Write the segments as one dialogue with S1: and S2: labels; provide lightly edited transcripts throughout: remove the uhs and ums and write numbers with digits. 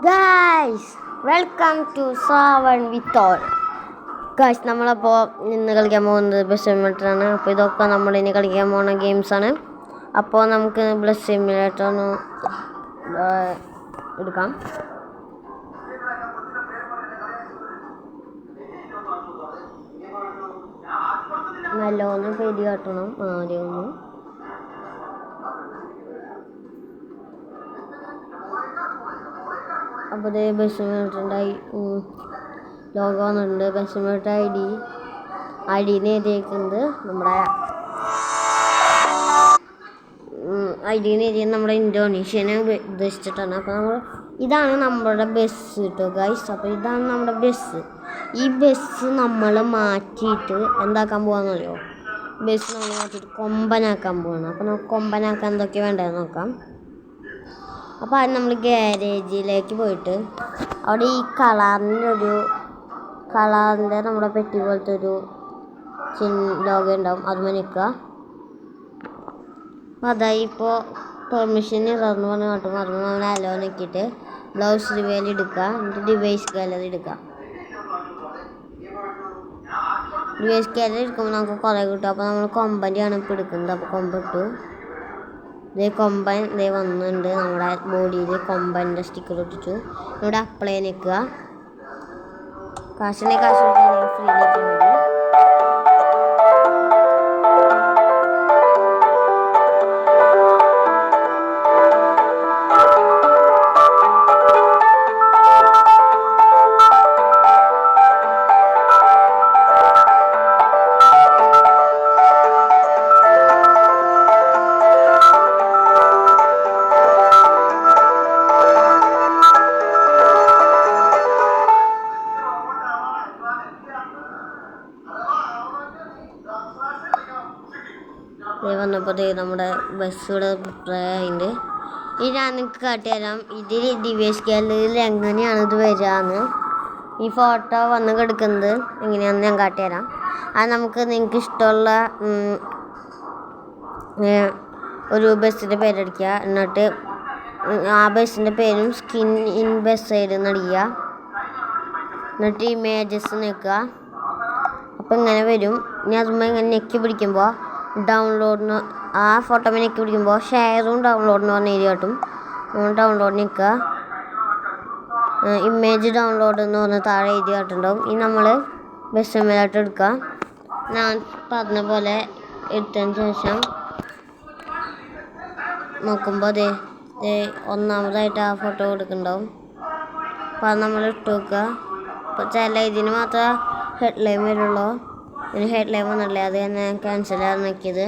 S1: Guys welcome to സാവൺ with all. Guys നമ്മളപ്പോൾ ഇന്ന് കളിക്കാൻ പോകുന്നത് ബസ് സിമുലേറ്ററാണ്. അപ്പോൾ ഇതൊക്കെ നമ്മളിനി കളിക്കാൻ പോകുന്ന ഗെയിംസാണ്. അപ്പോൾ നമുക്ക് ബസ് സിമുലേറ്റർ ഒന്ന് എടുക്കാം. നല്ലോണം പേടി കാട്ടണം ആദ്യം ഒന്ന്. അപ്പോൾ ഇത് ബസ് സിമുലേറ്ററിൻ്റെ ലോഗോ വന്നിട്ടുണ്ട്. ബസ് സിമുലേറ്റർ ഐ ഡിന്ന് എഴുതിയിരിക്കുന്നത് നമ്മുടെ ഇന്തോനേഷ്യനെ ഉദ്ദേശിച്ചിട്ടാണ്. അപ്പോൾ ഇതാണ് നമ്മുടെ ബസ് കേട്ടോ ഗൈസ്. അപ്പോൾ ഇതാണ് നമ്മുടെ ബസ്. ഈ ബസ് നമ്മൾ മാറ്റിയിട്ട് എന്താക്കാൻ പോകാമെന്നറിയോ? ബസ് നമ്മൾ മാറ്റിയിട്ട് കൊമ്പനാക്കാൻ പോവാണ്. അപ്പോൾ നമുക്ക് കൊമ്പനാക്കാൻ എന്തൊക്കെ വേണ്ടതെന്ന് നോക്കാം. അപ്പോൾ അത് നമ്മൾ ഗ്യാരേജിലേക്ക് പോയിട്ട് അവിടെ ഈ കളറിൻ്റെ നമ്മുടെ പെട്ടി പോലത്തെ ഒരു ലോഗോ ഉണ്ടാവും, അതുമേ നിൽക്കുക. അപ്പോൾ അതായി ഇപ്പോൾ പെർമിഷൻ ഇറന്ന് പറഞ്ഞ് കാട്ടും. അതുമ്പോൾ നമ്മൾ അലോ നോക്കിയിട്ട് ബ്ലൗസ് റിവീൽ എടുക്കുക, എന്നിട്ട് ഡിവൈസ് ഗാലറി എടുക്കുക. ഡിവൈസ് ഗാലറി എടുക്കുമ്പോൾ നമുക്ക് കുറേ കിട്ടും. അപ്പോൾ നമ്മൾ കൊമ്പൻ്റെയാണ് ഇപ്പോൾ എടുക്കുന്നത്. അപ്പോൾ കൊമ്പിട്ടു. കൊമ്പൻ വന്നിട്ടുണ്ട്. നമ്മുടെ ബോഡിയിൽ കൊമ്പൻ്റെ സ്റ്റിക്കർ ഒട്ടിച്ചു. ഇവിടെ അപ്ലൈ നിൽക്കുക. കാശ് ഫ്രീ നിൽക്കാൻ മതി. വന്നപ്പോൾ നമ്മുടെ ബസ് ഇവിടെ അതിൻ്റെ ഞാൻ നിങ്ങൾക്ക് കാട്ടിത്തരാം. ഇതിൽ ഡിവൈസ് ഗാലറിയിൽ എങ്ങനെയാണ് ഇത് വരികയെന്ന്, ഈ ഫോട്ടോ വന്ന് കിടക്കുന്നത് എങ്ങനെയാണെന്ന് ഞാൻ കാട്ടിത്തരാം. അത് നിങ്ങൾക്ക് ഇഷ്ടമുള്ള ഒരു ബസ്സിൻ്റെ പേരടിക്കുക. എന്നിട്ട് ആ ബസ്സിൻ്റെ പേരും സ്കിൻ ഇൻ ബസ് സൈഡ് എന്ന് അടിക്കുക. എന്നിട്ട് ഇമേജസ് നിൽക്കുക. അപ്പോൾ ഇങ്ങനെ വരും. ഇനി അതുമ്പോൾ ഇങ്ങനെ ഞെക്കി പിടിക്കുമ്പോൾ ഡൗൺലോഡിന് ആ ഫോട്ടോമേ ഞെക്കി പിടിക്കുമ്പോൾ ഷെയറും ഡൗൺലോഡിന് പറഞ്ഞ എഴുതി കാട്ടും. ഡൗൺലോഡ് നിൽക്കുക. ഇമേജ് ഡൗൺലോഡ് എന്ന് പറഞ്ഞ് താഴെ എഴുതി കാട്ടുണ്ടാവും. ഇനി നമ്മൾ ബസ് സിമുലേറ്റർ എടുക്കുക. ഞാൻ പറഞ്ഞ പോലെ എടുത്തതിന് ശേഷം നോക്കുമ്പോൾ ഒന്നാമതായിട്ട് ആ ഫോട്ടോ കൊടുക്കുന്നുണ്ടാവും. അപ്പോൾ അത് നമ്മൾ ഇട്ട് വെക്കുക. അപ്പോൾ ചില ഇതിന് മാത്രമേ ഹെഡ്ലൈൻ വരുള്ളൂ. ഒരു ഹെഡ്ലൈൻ വന്നിട്ടില്ല, അത് ഞാൻ ക്യാൻസലാണ് നോക്കിയത്.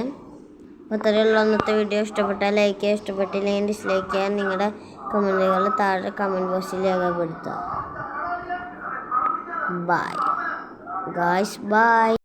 S1: അപ്പോൾ അത്രയുള്ള അന്നത്തെ വീഡിയോ. ഇഷ്ടപ്പെട്ടാൽ ലൈക്ക് ചെയ്യുക, ഇഷ്ടപ്പെട്ടില്ലെങ്കിൽ ഡിസ്ലൈക്ക് ചെയ്യാൻ നിങ്ങളുടെ കമൻറ്റുകൾ താഴെ കമൻറ്റ് ബോക്സിൽ രേഖപ്പെടുത്തുക. Bye guys, by.